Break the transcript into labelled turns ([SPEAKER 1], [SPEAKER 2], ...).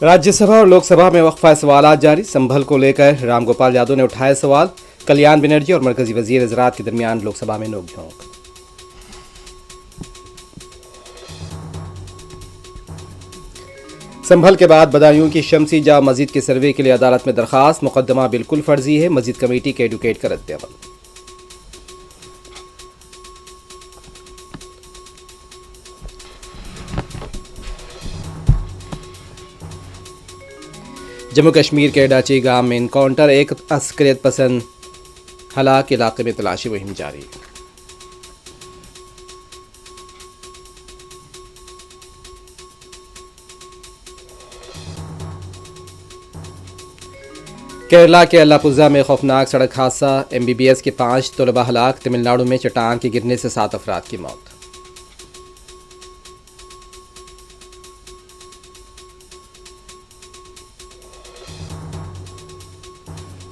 [SPEAKER 1] राज्यसभा और लोकसभा में वक्फा सवाल जारी। संभल को लेकर रामगोपाल यादव ने उठाए सवाल। कल्याण बनर्जी और मरकजी वजीर ज़राअत के दरमियान लोकसभा में नोकझोंक। संभल के बाद बदायूं की शमसी जा मस्जिद के सर्वे के लिए अदालत में दरखास्त। मुकदमा बिल्कुल फर्जी है, मस्जिद कमेटी के एडवोकेट का रद्द-ए-अमल। जम्मू कश्मीर के डाची गांव में इनकाउंटर, एक अस्करियत पसंद हलाक, इलाके में तलाशी मुहिम जारी। केरला के अल्लापुजा में खौफनाक सड़क हादसा, MBBS के 5 तलबा हलाक। तमिलनाडु में चट्टान के गिरने से 7 अफराद की मौत।